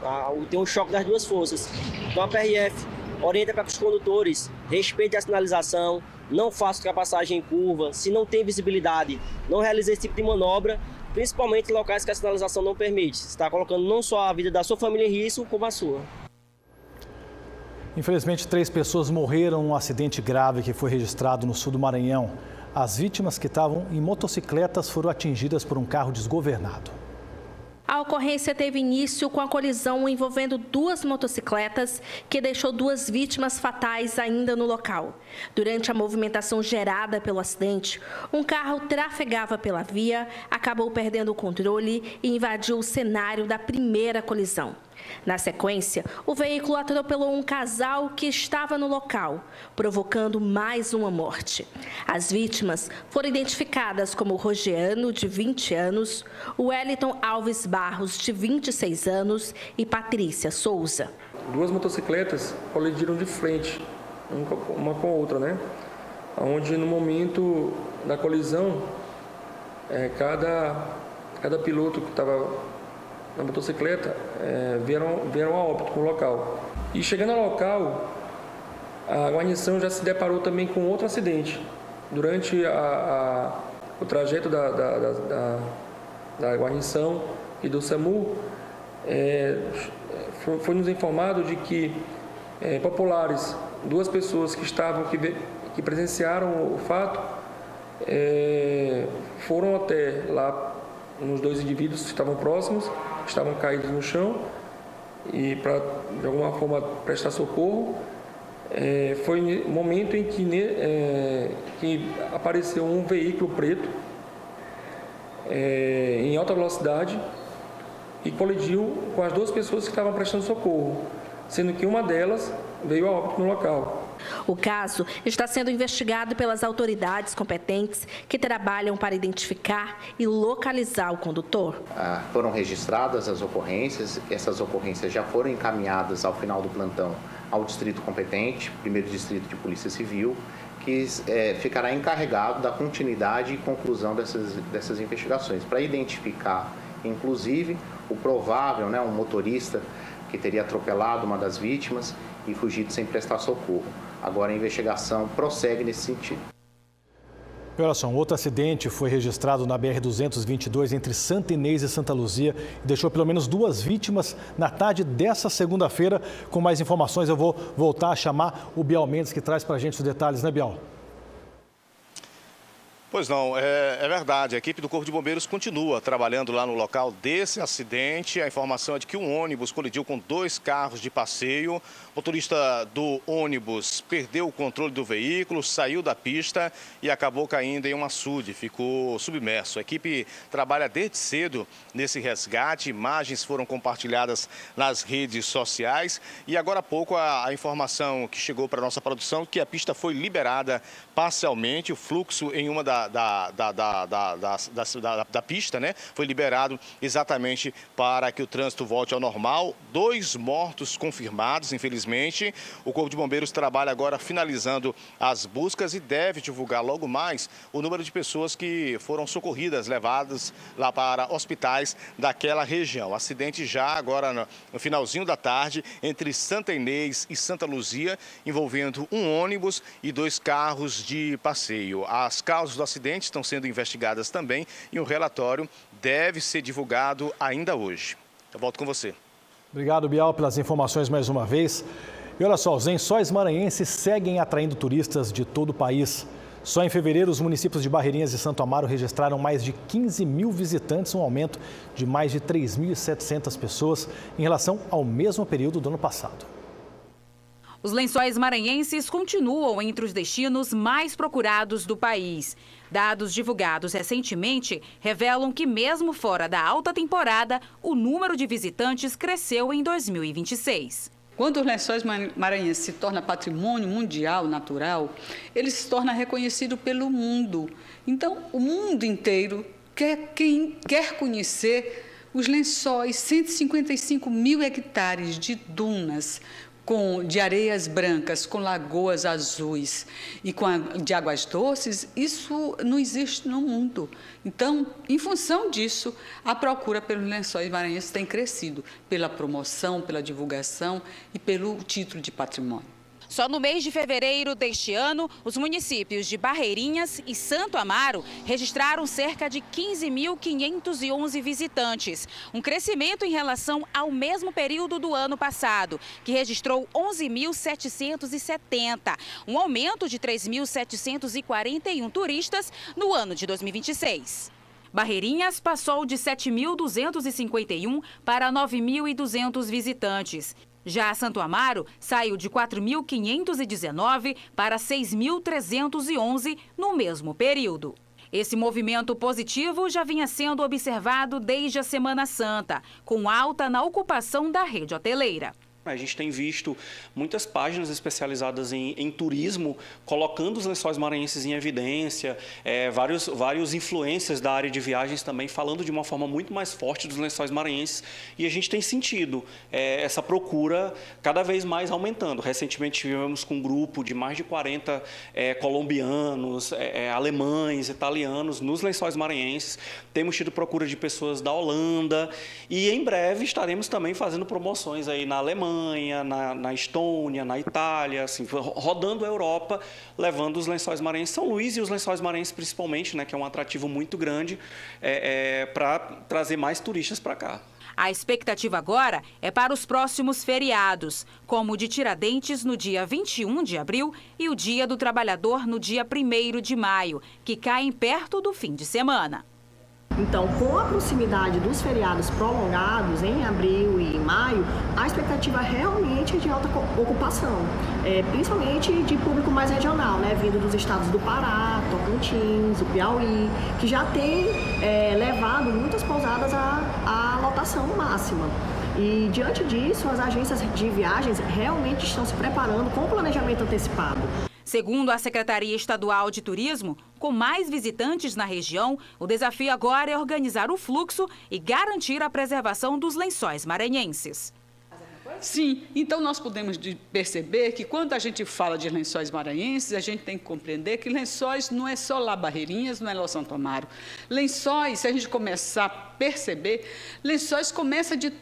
tem um choque das duas forças. Então a PRF orienta para que os condutores respeitem a sinalização, não façam ultrapassagem em curva, se não tem visibilidade, não realize esse tipo de manobra, principalmente em locais que a sinalização não permite. Você está colocando não só a vida da sua família em risco, como a sua. Infelizmente, 3 pessoas morreram num acidente grave que foi registrado no sul do Maranhão. As vítimas que estavam em motocicletas foram atingidas por um carro desgovernado. A ocorrência teve início com a colisão envolvendo 2 motocicletas, que deixou 2 vítimas fatais ainda no local. Durante a movimentação gerada pelo acidente, um carro trafegava pela via, acabou perdendo o controle e invadiu o cenário da primeira colisão. Na sequência, o veículo atropelou um casal que estava no local, provocando mais uma morte. As vítimas foram identificadas como Rogeano, de 20 anos, Wellington Alves Barros, de 26 anos, e Patrícia Souza. 2 motocicletas colidiram de frente, uma com a outra, né? Onde no momento da colisão, cada piloto que estava na motocicleta vieram a óbito no local. E chegando ao local, a guarnição já se deparou também com outro acidente. Durante o trajeto da guarnição e do SAMU, foi nos informado de que populares, 2 pessoas que presenciaram o fato, foram até lá, uns 2 indivíduos que estavam próximos, estavam caídos no chão, e para de alguma forma prestar socorro. Foi o momento em que apareceu um veículo preto em alta velocidade e colidiu com as 2 pessoas que estavam prestando socorro, sendo que uma delas veio a óbito no local. O caso está sendo investigado pelas autoridades competentes que trabalham para identificar e localizar o condutor. Foram registradas as ocorrências, essas ocorrências já foram encaminhadas ao final do plantão ao distrito competente, primeiro distrito de Polícia Civil, que ficará encarregado da continuidade e conclusão dessas investigações, para identificar, inclusive, o provável, um motorista que teria atropelado uma das vítimas e fugido sem prestar socorro. Agora a investigação prossegue nesse sentido. E olha só, um outro acidente foi registrado na BR-222 entre Santa Inês e Santa Luzia e deixou pelo menos 2 vítimas na tarde dessa segunda-feira. Com mais informações, eu vou voltar a chamar o Bial Mendes, que traz para a gente os detalhes, né, Bial? Pois não, é verdade. A equipe do Corpo de Bombeiros continua trabalhando lá no local desse acidente. A informação é de que um ônibus colidiu com 2 carros de passeio. O motorista do ônibus perdeu o controle do veículo, saiu da pista e acabou caindo em um açude, ficou submerso. A equipe trabalha desde cedo nesse resgate. Imagens foram compartilhadas nas redes sociais. E agora há pouco a informação que chegou para a nossa produção que a pista foi liberada parcialmente. O fluxo em uma da pista, né, foi liberado exatamente para que o trânsito volte ao normal. 2 mortos confirmados, infelizmente. O Corpo de Bombeiros trabalha agora finalizando as buscas e deve divulgar logo mais o número de pessoas que foram socorridas, levadas lá para hospitais daquela região. Acidente já agora no finalzinho da tarde entre Santa Inês e Santa Luzia, envolvendo um ônibus e 2 carros de passeio. As causas do acidente estão sendo investigadas também e um relatório deve ser divulgado ainda hoje. Eu volto com você. Obrigado, Bial, pelas informações mais uma vez. E olha só, os Lençóis Maranhenses seguem atraindo turistas de todo o país. Só em fevereiro, os municípios de Barreirinhas e Santo Amaro registraram mais de 15 mil visitantes, um aumento de mais de 3.700 pessoas em relação ao mesmo período do ano passado. Os Lençóis Maranhenses continuam entre os destinos mais procurados do país. Dados divulgados recentemente revelam que, mesmo fora da alta temporada, o número de visitantes cresceu em 2026. Quando os Lençóis Maranhenses se torna patrimônio mundial natural, ele se torna reconhecido pelo mundo. Então, o mundo inteiro quem quer conhecer os lençóis, 155 mil hectares de dunas, de areias brancas, com lagoas azuis e de águas doces, isso não existe no mundo. Então, em função disso, a procura pelos Lençóis Maranhenses tem crescido, pela promoção, pela divulgação e pelo título de patrimônio. Só no mês de fevereiro deste ano, os municípios de Barreirinhas e Santo Amaro registraram cerca de 15.511 visitantes, um crescimento em relação ao mesmo período do ano passado, que registrou 11.770, um aumento de 3.741 turistas no ano de 2026. Barreirinhas passou de 7.251 para 9.200 visitantes. Já Santo Amaro saiu de 4.519 para 6.311 no mesmo período. Esse movimento positivo já vinha sendo observado desde a Semana Santa, com alta na ocupação da rede hoteleira. A gente tem visto muitas páginas especializadas em turismo colocando os Lençóis Maranhenses em evidência, vários influencers da área de viagens também falando de uma forma muito mais forte dos Lençóis Maranhenses, e a gente tem sentido essa procura cada vez mais aumentando. Recentemente tivemos com um grupo de mais de 40 colombianos, alemães, italianos nos Lençóis Maranhenses. Temos tido procura de pessoas da Holanda e em breve estaremos também fazendo promoções aí na Alemanha, na Estônia, na Itália, assim, rodando a Europa, levando os Lençóis Maranhenses, São Luís e os Lençóis Maranhenses principalmente, né, que é um atrativo muito grande para trazer mais turistas para cá. A expectativa agora é para os próximos feriados, como o de Tiradentes no dia 21 de abril e o Dia do Trabalhador no dia 1º de maio, que caem perto do fim de semana. Então, com a proximidade dos feriados prolongados em abril e em maio, a expectativa realmente é de alta ocupação, principalmente de público mais regional, né, vindo dos estados do Pará, Tocantins, o Piauí, que já tem levado muitas pousadas à lotação máxima. E, diante disso, as agências de viagens realmente estão se preparando com o planejamento antecipado. Segundo a Secretaria Estadual de Turismo, com mais visitantes na região, o desafio agora é organizar o fluxo e garantir a preservação dos lençóis maranhenses. Sim, então nós podemos perceber que quando a gente fala de Lençóis Maranhenses, a gente tem que compreender que Lençóis não é só lá Barreirinhas, não é lá Santo Amaro. Lençóis, se a gente começar a perceber, Lençóis começa a gente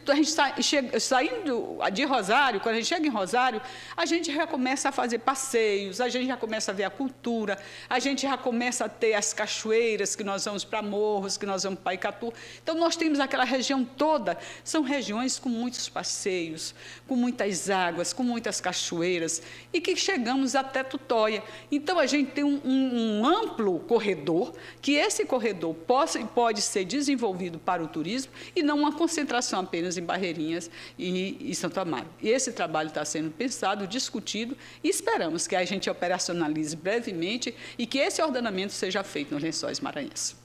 saindo de Rosário, quando a gente chega em Rosário, a gente já começa a fazer passeios, a gente já começa a ver a cultura, a gente já começa a ter as cachoeiras, que nós vamos para Morros, que nós vamos para Icatu. Então, nós temos aquela região toda, são regiões com muitos passeios, com muitas águas, com muitas cachoeiras, e que chegamos até Tutóia. Então, a gente tem um amplo corredor, que esse corredor pode ser desenvolvido para o turismo e não uma concentração apenas em Barreirinhas e Santo Amaro. E esse trabalho está sendo pensado, discutido, e esperamos que a gente operacionalize brevemente e que esse ordenamento seja feito nos Lençóis Maranhenses.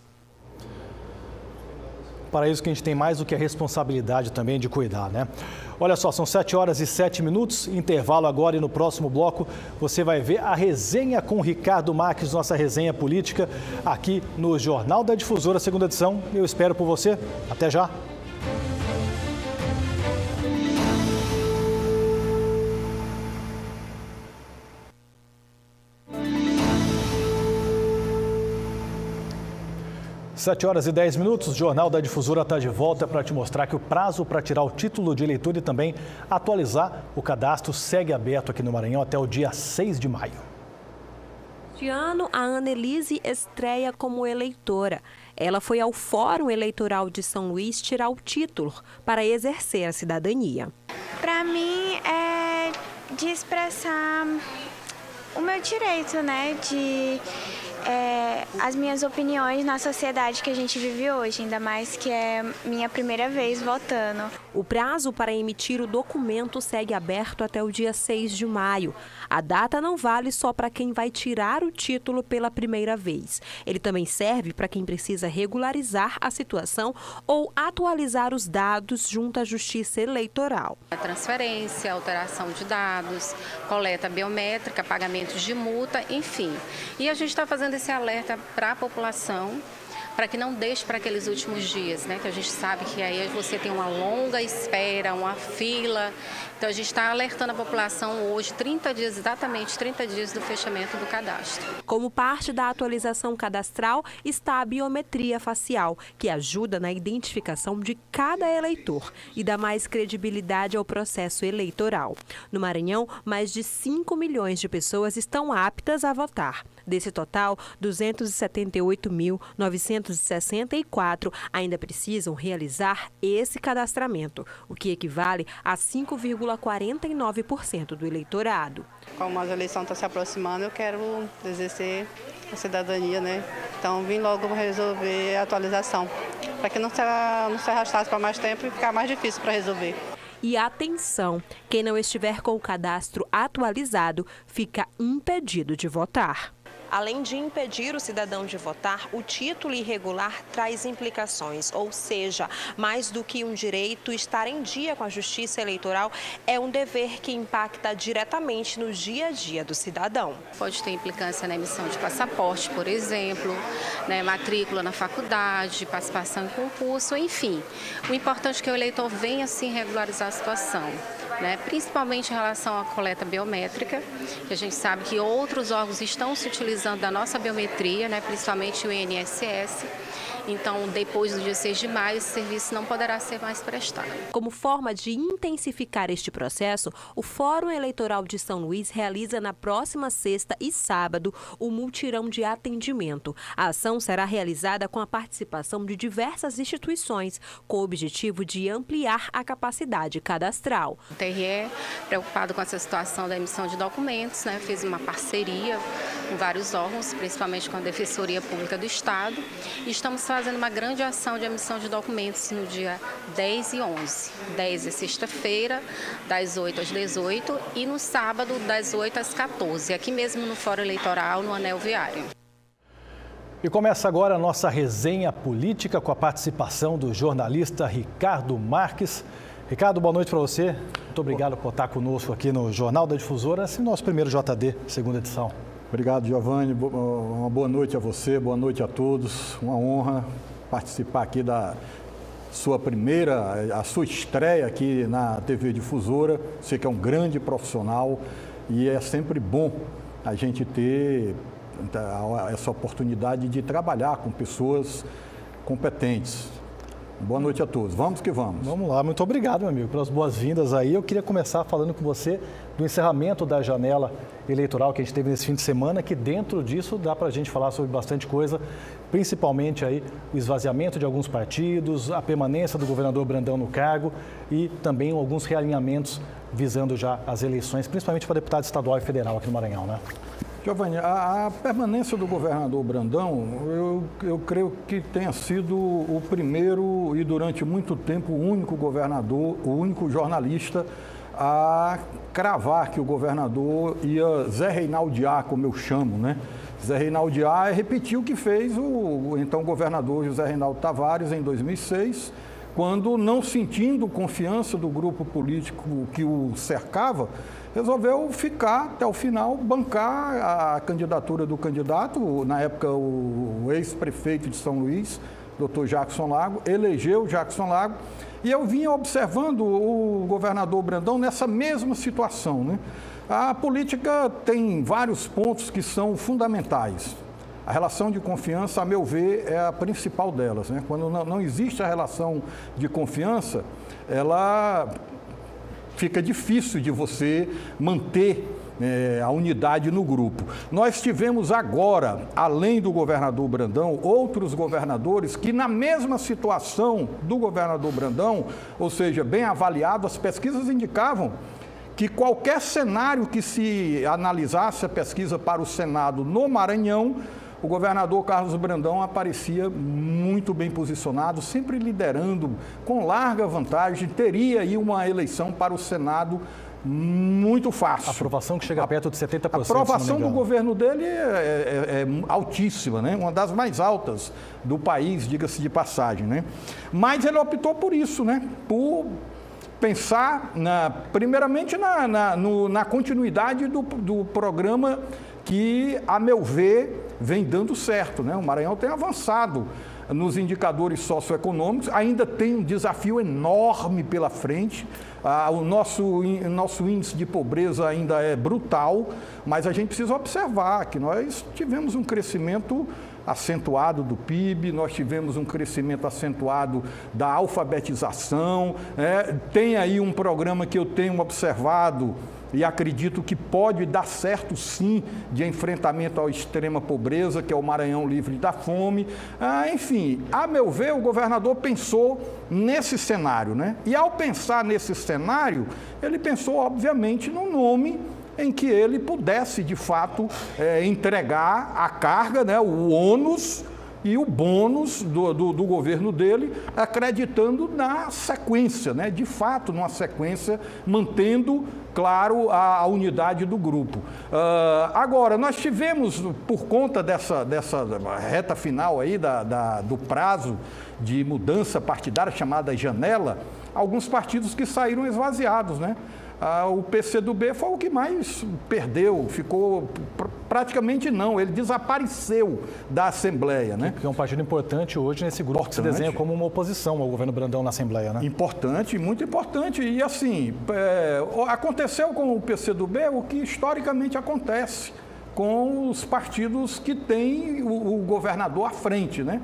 Para isso que a gente tem mais do que a responsabilidade também de cuidar, né? Olha só, são 7h07, intervalo agora, e no próximo bloco você vai ver a resenha com o Ricardo Marques, nossa resenha política, aqui no Jornal da Difusora, segunda edição. Eu espero por você. Até já! Sete horas e 10 minutos, o Jornal da Difusora está de volta para te mostrar que o prazo para tirar o título de eleitor e também atualizar o cadastro segue aberto aqui no Maranhão até o dia 6 de maio. Este ano, a Annelise estreia como eleitora. Ela foi ao Fórum Eleitoral de São Luís tirar o título para exercer a cidadania. Para mim, é de expressar o meu direito, né, de as minhas opiniões na sociedade que a gente vive hoje, ainda mais que é minha primeira vez votando. O prazo para emitir o documento segue aberto até o dia 6 de maio. A data não vale só para quem vai tirar o título pela primeira vez. Ele também serve para quem precisa regularizar a situação ou atualizar os dados junto à Justiça Eleitoral. A transferência, alteração de dados, coleta biométrica, pagamentos de multa, enfim. E a gente está fazendo esse alerta para a população, para que não deixe para aqueles últimos dias, né? Que a gente sabe que aí você tem uma longa espera, uma fila. Então, a gente está alertando a população hoje, 30 dias, exatamente 30 dias do fechamento do cadastro. Como parte da atualização cadastral está a biometria facial, que ajuda na identificação de cada eleitor e dá mais credibilidade ao processo eleitoral. No Maranhão, mais de 5 milhões de pessoas estão aptas a votar. Desse total, 278.964 ainda precisam realizar esse cadastramento, o que equivale a 5,49% do eleitorado. Como a eleição está se aproximando, eu quero exercer a cidadania, né? Então, vim logo resolver a atualização, para que não se arrastasse para mais tempo e ficar mais difícil para resolver. E atenção, quem não estiver com o cadastro atualizado fica impedido de votar. Além de impedir o cidadão de votar, o título irregular traz implicações, ou seja, mais do que um direito, estar em dia com a Justiça Eleitoral é um dever que impacta diretamente no dia a dia do cidadão. Pode ter implicância na emissão de passaporte, por exemplo, né, matrícula na faculdade, participação em concurso, enfim. O importante é que o eleitor venha assim regularizar a situação. Né, principalmente em relação à coleta biométrica, que a gente sabe que outros órgãos estão se utilizando da nossa biometria, né, principalmente o INSS. Então, depois do dia 6 de maio, esse serviço não poderá ser mais prestado. Como forma de intensificar este processo, o Fórum Eleitoral de São Luís realiza na próxima sexta e sábado o multirão de atendimento. A ação será realizada com a participação de diversas instituições, com o objetivo de ampliar a capacidade cadastral. O TRE, preocupado com essa situação da emissão de documentos, né, fez uma parceria com vários órgãos, principalmente com a Defensoria Pública do Estado, e estamos fazendo uma grande ação de emissão de documentos no dia 10 e 11. 10 é sexta-feira, das 8 às 18 e no sábado, das 8 às 14, aqui mesmo no Fórum Eleitoral, no Anel Viário. E começa agora a nossa resenha política com a participação do jornalista Ricardo Marques. Ricardo, boa noite para você. Muito obrigado por estar conosco aqui no Jornal da Difusora, esse nosso primeiro JD, segunda edição. Obrigado, Giovanni. Uma boa noite a você, boa noite a todos. Uma honra participar aqui a sua estreia aqui na TV Difusora. Você que é um grande profissional e é sempre bom a gente ter essa oportunidade de trabalhar com pessoas competentes. Boa noite a todos. Vamos que vamos. Vamos lá. Muito obrigado, meu amigo, pelas boas-vindas aí. Eu queria começar falando com você do encerramento da janela eleitoral que a gente teve nesse fim de semana, que dentro disso dá para a gente falar sobre bastante coisa, principalmente aí o esvaziamento de alguns partidos, a permanência do governador Brandão no cargo e também alguns realinhamentos visando já as eleições, principalmente para deputado estadual e federal aqui no Maranhão, né? Giovanni, a permanência do governador Brandão, eu creio que tenha sido o primeiro e durante muito tempo o único governador, o único jornalista a cravar que o governador ia Zé Reinaldiar, como eu chamo, né? Zé Reinaldiar repetiu o que fez o então governador José Reinaldo Tavares em 2006, quando, não sentindo confiança do grupo político que o cercava, resolveu ficar até o final, bancar a candidatura do candidato, na época o ex-prefeito de São Luís, Dr. Jackson Lago, elegeu Jackson Lago, e eu vinha observando o governador Brandão nessa mesma situação, né? A política tem vários pontos que são fundamentais. A relação de confiança, a meu ver, é a principal delas, né? Quando não existe a relação de confiança, ela fica difícil de você manter a unidade no grupo. Nós tivemos agora, além do governador Brandão, outros governadores que na mesma situação do governador Brandão, ou seja, bem avaliado, as pesquisas indicavam que qualquer cenário que se analisasse a pesquisa para o Senado no Maranhão, o governador Carlos Brandão aparecia muito bem posicionado, sempre liderando com larga vantagem, teria aí uma eleição para o Senado muito fácil. A aprovação que chega perto de 70%. A aprovação do governo dele é altíssima, né? Uma das mais altas do país, diga-se de passagem, né? Mas ele optou por isso, né? Por pensar, primeiramente, na continuidade do programa que, a meu ver, vem dando certo, né? O Maranhão tem avançado nos indicadores socioeconômicos, ainda tem um desafio enorme pela frente. O nosso índice de pobreza ainda é brutal, mas a gente precisa observar que nós tivemos um crescimento acentuado do PIB, nós tivemos um crescimento acentuado da alfabetização, tem aí um programa que eu tenho observado e acredito que pode dar certo, sim, de enfrentamento à extrema pobreza, que é o Maranhão Livre da Fome. Enfim, a meu ver, o governador pensou nesse cenário, né? E ao pensar nesse cenário, ele pensou, obviamente, no nome em que ele pudesse, de fato, entregar a carga, né, o ônus e o bônus do governo dele, acreditando na sequência, né, de fato, numa sequência, mantendo, claro, a unidade do grupo. Agora, nós tivemos, por conta dessa reta final aí do prazo de mudança partidária, chamada janela, alguns partidos que saíram esvaziados, né? O PCdoB foi o que mais perdeu, ficou praticamente não, ele desapareceu da Assembleia, né? Que é um partido importante hoje nesse grupo que se desenha como uma oposição ao governo Brandão na Assembleia, né? Importante, muito importante. E assim, aconteceu com o PCdoB o que historicamente acontece com os partidos que têm o governador à frente, né?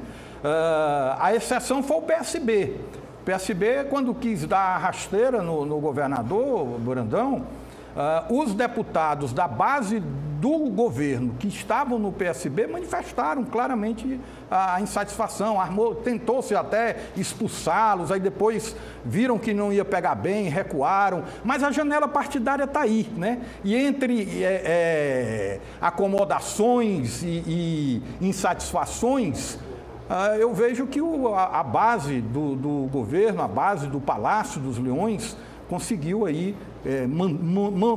A exceção foi o PSB. O PSB, quando quis dar a rasteira no governador Brandão, os deputados da base do governo que estavam no PSB manifestaram claramente a insatisfação, tentou-se até expulsá-los, aí depois viram que não ia pegar bem, recuaram, mas a janela partidária está aí, né? E entre acomodações e insatisfações, eu vejo que a base do governo, a base do Palácio dos Leões, conseguiu aí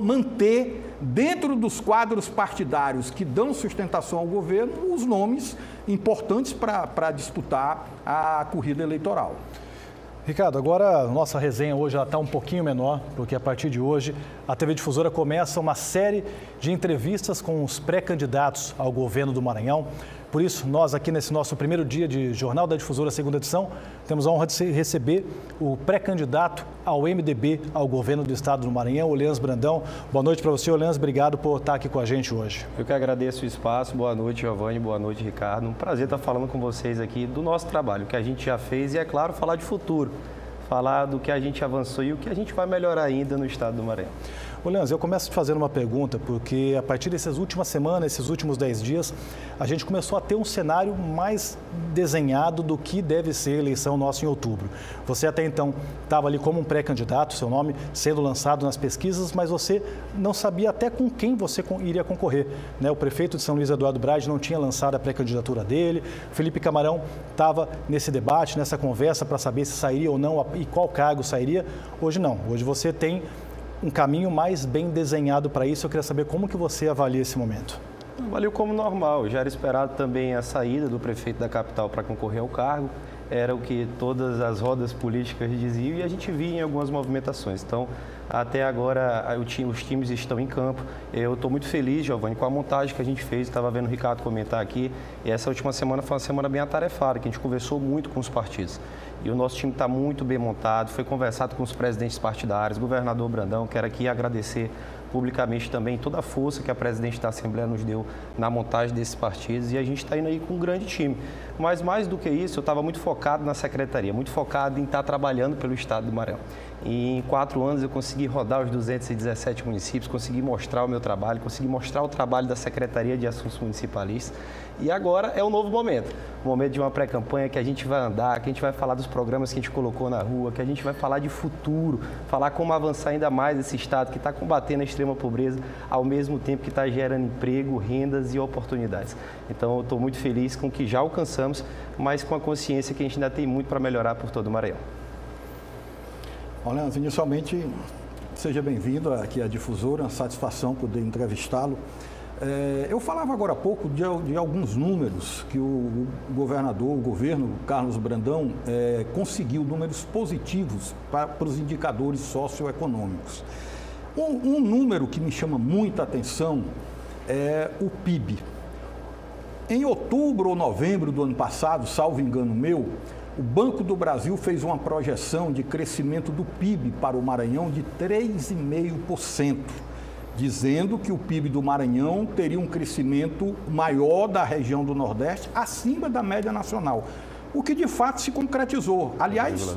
manter dentro dos quadros partidários que dão sustentação ao governo os nomes importantes para disputar a corrida eleitoral. Ricardo, agora a nossa resenha hoje está um pouquinho menor, porque a partir de hoje a TV Difusora começa uma série de entrevistas com os pré-candidatos ao governo do Maranhão, Por isso, nós aqui nesse nosso primeiro dia de Jornal da Difusora, segunda edição, temos a honra de receber o pré-candidato ao MDB, ao governo do estado do Maranhão, Oleans Brandão. Boa noite para você, Oleans. Obrigado por estar aqui com a gente hoje. Eu que agradeço o espaço. Boa noite, Giovanni. Boa noite, Ricardo. Um prazer estar falando com vocês aqui do nosso trabalho, o que a gente já fez e, é claro, falar de futuro. Falar do que a gente avançou e o que a gente vai melhorar ainda no estado do Maranhão. Oleans, eu começo te fazendo uma pergunta, porque a partir dessas últimas semanas, esses últimos 10 dias, a gente começou a ter um cenário mais desenhado do que deve ser a eleição nossa em outubro. Você até então estava ali como um pré-candidato, seu nome sendo lançado nas pesquisas, mas você não sabia até com quem você iria concorrer, né? O prefeito de São Luís, Eduardo Brade, não tinha lançado a pré-candidatura dele, Felipe Camarão estava nesse debate, nessa conversa para saber se sairia ou não e qual cargo sairia. Hoje não, hoje você tem um caminho mais bem desenhado para isso. Eu queria saber como que você avalia esse momento. Valeu como normal. Já era esperado também a saída do prefeito da capital para concorrer ao cargo. Era o que todas as rodas políticas diziam e a gente via em algumas movimentações. Então, até agora, os times estão em campo. Eu estou muito feliz, Giovanni, com a montagem que a gente fez. Estava vendo o Ricardo comentar aqui. E essa última semana foi uma semana bem atarefada, que a gente conversou muito com os partidos. E o nosso time está muito bem montado, foi conversado com os presidentes partidários, governador Brandão. Quero aqui agradecer publicamente também toda a força que a presidente da Assembleia nos deu na montagem desses partidos, e a gente está indo aí com um grande time. Mas mais do que isso, eu estava muito focado na secretaria, muito focado em estar trabalhando pelo estado do Maranhão. E em 4 anos eu consegui rodar os 217 municípios, consegui mostrar o meu trabalho, consegui mostrar o trabalho da Secretaria de Assuntos Municipalistas. E agora é o novo momento, o momento de uma pré-campanha que a gente vai andar, que a gente vai falar dos programas que a gente colocou na rua, que a gente vai falar de futuro, falar como avançar ainda mais esse estado que está combatendo a extrema pobreza, ao mesmo tempo que está gerando emprego, rendas e oportunidades. Então eu estou muito feliz com o que já alcançamos, mas com a consciência que a gente ainda tem muito para melhorar por todo o Maranhão. Oleans, inicialmente, seja bem-vindo aqui à Difusora, uma satisfação poder entrevistá-lo. Eu falava agora há pouco de alguns números que o governo Carlos Brandão conseguiu, números positivos para os indicadores socioeconômicos. Um número que me chama muita atenção é o PIB. Em outubro ou novembro do ano passado, salvo engano meu, o Banco do Brasil fez uma projeção de crescimento do PIB para o Maranhão de 3,5%, dizendo que o PIB do Maranhão teria um crescimento maior da região do Nordeste, acima da média nacional, o que de fato se concretizou. Aliás,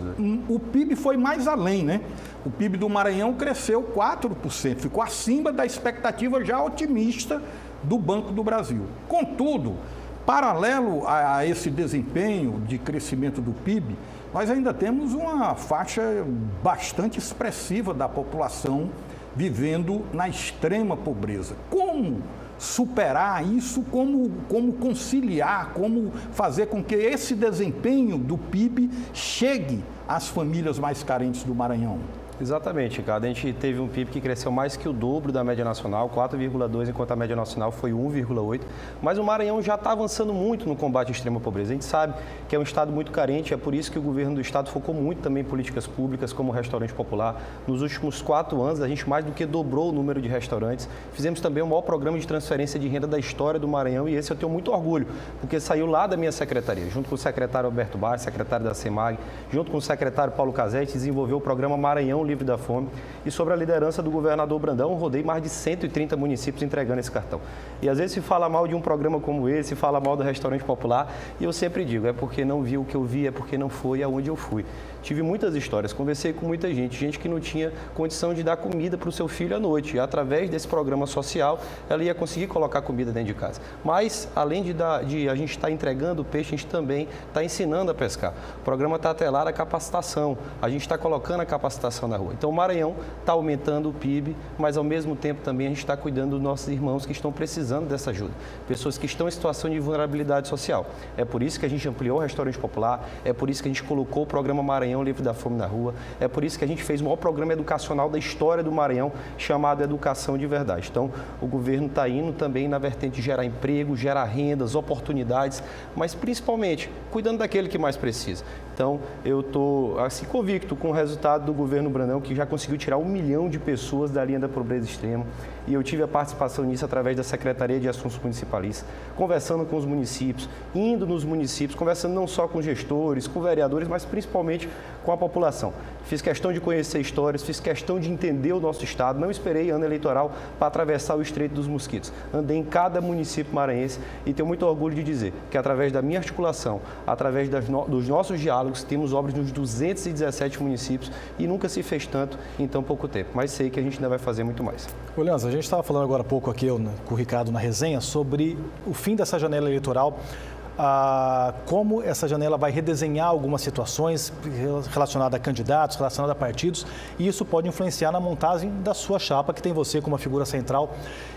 o PIB foi mais além, né? O PIB do Maranhão cresceu 4%, ficou acima da expectativa já otimista do Banco do Brasil. Contudo, paralelo a esse desempenho de crescimento do PIB, nós ainda temos uma faixa bastante expressiva da população vivendo na extrema pobreza. Como superar isso, como conciliar, como fazer com que esse desempenho do PIB chegue às famílias mais carentes do Maranhão? Exatamente, Ricardo. A gente teve um PIB que cresceu mais que o dobro da média nacional, 4,2%, enquanto a média nacional foi 1,8%. Mas o Maranhão já está avançando muito no combate à extrema pobreza. A gente sabe que é um estado muito carente, é por isso que o governo do estado focou muito também em políticas públicas, como o restaurante popular. Nos últimos 4 anos, a gente mais do que dobrou o número de restaurantes. Fizemos também o maior programa de transferência de renda da história do Maranhão, e esse eu tenho muito orgulho, porque saiu lá da minha secretaria, junto com o secretário Alberto Barros, secretário da CEMAG, junto com o secretário Paulo Casete, desenvolveu o programa Maranhão Livre da Fome, e sobre a liderança do governador Brandão, rodei mais de 130 municípios entregando esse cartão. E às vezes se fala mal de um programa como esse, se fala mal do restaurante popular, e eu sempre digo, é porque não viu o que eu vi, é porque não foi aonde eu fui. Tive muitas histórias, conversei com muita gente que não tinha condição de dar comida para o seu filho à noite, e através desse programa social, ela ia conseguir colocar comida dentro de casa. Mas, além de a gente estar entregando o peixe, a gente também está ensinando a pescar. O programa está atrelado à capacitação, a gente está colocando a capacitação na rua. Então, o Maranhão está aumentando o PIB, mas, ao mesmo tempo, também a gente está cuidando dos nossos irmãos que estão precisando dessa ajuda. Pessoas que estão em situação de vulnerabilidade social. É por isso que a gente ampliou o restaurante popular, é por isso que a gente colocou o programa Maranhão Maranhão Livre da Fome na Rua. É por isso que a gente fez o maior programa educacional da história do Maranhão, chamado Educação de Verdade. Então, o governo está indo também na vertente de gerar emprego, gerar rendas, oportunidades, mas principalmente cuidando daquele que mais precisa. Então, eu estou assim, convicto com o resultado do governo Brandão, que já conseguiu tirar 1 milhão de pessoas da linha da pobreza extrema. E eu tive a participação nisso através da Secretaria de Assuntos Municipalistas, conversando com os municípios, indo nos municípios, conversando não só com gestores, com vereadores, mas principalmente com a população. Fiz questão de conhecer histórias, fiz questão de entender o nosso estado, não esperei ano eleitoral para atravessar o Estreito dos Mosquitos. Andei em cada município maranhense e tenho muito orgulho de dizer que através da minha articulação, através dos nossos diálogos, temos obras nos 217 municípios e nunca se fez tanto em tão pouco tempo. Mas sei que a gente ainda vai fazer muito mais. Leandro, a gente estava falando agora há pouco aqui com o Ricardo na resenha sobre o fim dessa janela eleitoral, como essa janela vai redesenhar algumas situações relacionadas a candidatos, relacionadas a partidos, e isso pode influenciar na montagem da sua chapa, que tem você como uma figura central.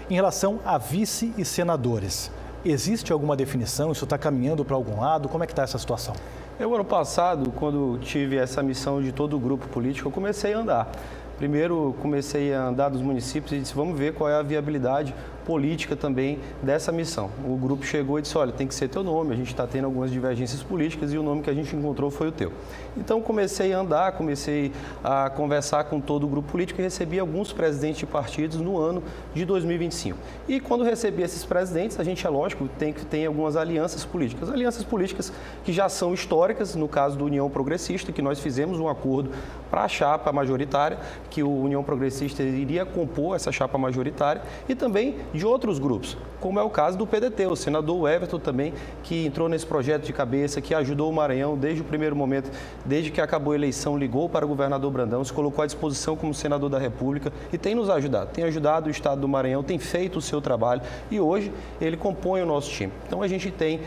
Em relação a vice e senadores, existe alguma definição? Isso está caminhando para algum lado? Como é que está essa situação? Eu, ano passado, quando tive essa missão de todo o grupo político, eu comecei a andar. Primeiro, comecei a andar dos municípios e disse, vamos ver qual é a viabilidade política também dessa missão. O grupo chegou e disse, olha, tem que ser teu nome, a gente está tendo algumas divergências políticas e o nome que a gente encontrou foi o teu. Então, comecei a andar, comecei a conversar com todo o grupo político e recebi alguns presidentes de partidos no ano de 2025. E quando recebi esses presidentes, a gente, é lógico, tem que ter algumas alianças políticas que já são históricas, no caso do União Progressista, que nós fizemos um acordo para a chapa majoritária, que o União Progressista iria compor essa chapa majoritária, e também de outros grupos, como é o caso do PDT, o senador Everton também, que entrou nesse projeto de cabeça, que ajudou o Maranhão desde o primeiro momento, desde que acabou a eleição, ligou para o governador Brandão, se colocou à disposição como senador da República e tem nos ajudado, tem ajudado o estado do Maranhão, tem feito o seu trabalho e hoje ele compõe o nosso time. Então a gente tem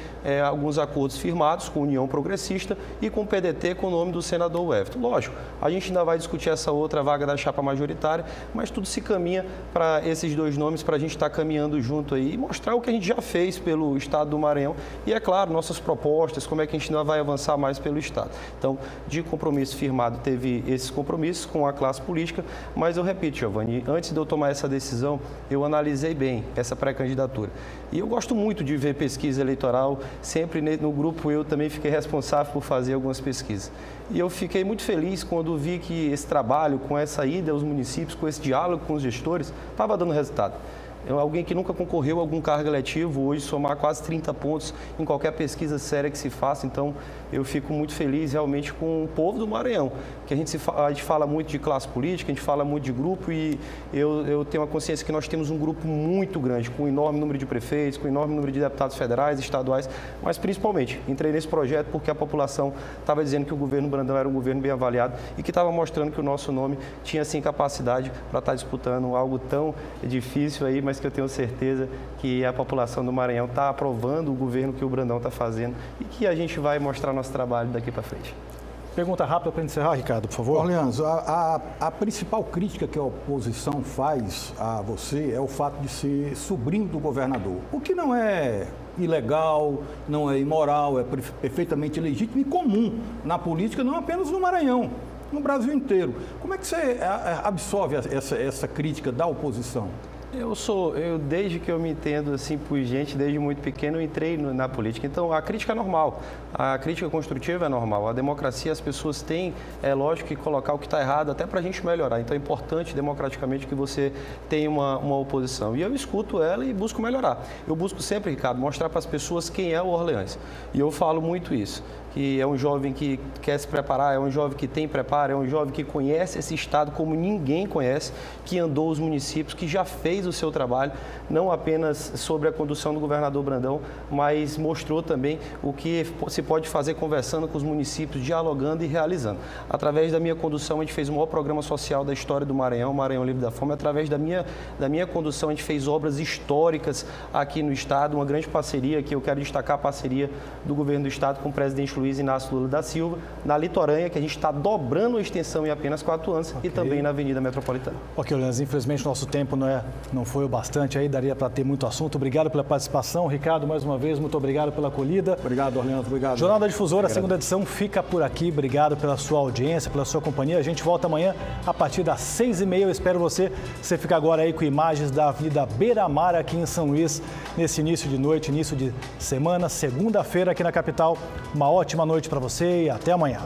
alguns acordos firmados com a União Progressista e com o PDT com o nome do senador Everton. Lógico, a gente ainda vai discutir essa outra vaga da chapa majoritária, mas tudo se caminha para esses dois nomes, para a gente estar caminhando junto aí e mostrar o que a gente já fez pelo estado do Maranhão e, é claro, nossas propostas, como é que a gente ainda vai avançar mais pelo estado. Então, de compromisso firmado, teve esses compromissos com a classe política, mas eu repito, Giovanni, antes de eu tomar essa decisão, eu analisei bem essa pré-candidatura. E eu gosto muito de ver pesquisa eleitoral, sempre no grupo eu também fiquei responsável por fazer algumas pesquisas. E eu fiquei muito feliz quando vi que esse trabalho, com essa ida aos municípios, com esse diálogo com os gestores, estava dando resultado. Alguém que nunca concorreu a algum cargo eletivo, hoje somar quase 30 pontos em qualquer pesquisa séria que se faça. Então, eu fico muito feliz realmente com o povo do Maranhão, que a gente fala muito de classe política, a gente fala muito de grupo e eu tenho a consciência que nós temos um grupo muito grande, com um enorme número de prefeitos, com um enorme número de deputados federais, estaduais, mas principalmente entrei nesse projeto porque a população estava dizendo que o governo Brandão era um governo bem avaliado e que estava mostrando que o nosso nome tinha, sim, capacidade para estar disputando algo tão difícil aí, mas que eu tenho certeza que a população do Maranhão está aprovando o governo que o Brandão está fazendo e que a gente vai mostrar nosso trabalho daqui para frente. Pergunta rápida para encerrar, Ricardo, por favor. Orleans, a principal crítica que a oposição faz a você é o fato de ser sobrinho do governador, o que não é ilegal, não é imoral, é perfeitamente legítimo e comum na política, não apenas no Maranhão, no Brasil inteiro. Como é que você absorve essa crítica da oposição? Desde que eu me entendo assim por gente, desde muito pequeno eu entrei na política. Então a crítica é normal, a crítica construtiva é normal. A democracia, as pessoas têm, é lógico, que colocar o que está errado até para a gente melhorar. Então é importante democraticamente que você tenha uma oposição. E eu escuto ela e busco melhorar. Eu busco sempre, Ricardo, mostrar para as pessoas quem é o Orleans. E eu falo muito isso, que é um jovem que quer se preparar, é um jovem que tem preparo, é um jovem que conhece esse estado como ninguém conhece, que andou os municípios, que já fez o seu trabalho, não apenas sobre a condução do governador Brandão, mas mostrou também o que se pode fazer conversando com os municípios, dialogando e realizando. Através da minha condução, a gente fez o maior programa social da história do Maranhão, Maranhão Livre da Fome. Através da minha condução, a gente fez obras históricas aqui no estado, uma grande parceria, que eu quero destacar a parceria do governo do estado com o presidente Luiz Inácio Lula da Silva, na litorânea, que a gente está dobrando a extensão em apenas 4 anos, e também na Avenida Metropolitana. Ok, Leandro, infelizmente nosso tempo não foi o bastante aí, daria para ter muito assunto. Obrigado pela participação. Ricardo, mais uma vez, muito obrigado pela acolhida. Obrigado, Orlando. Obrigado. Jornal da Difusora, a segunda edição, fica por aqui. Obrigado pela sua audiência, pela sua companhia. A gente volta amanhã a partir das 6h30. Eu espero você fica agora aí com imagens da Avenida Beira-Mar aqui em São Luís, nesse início de noite, início de semana, segunda-feira aqui na capital. Uma ótima noite para você e até amanhã.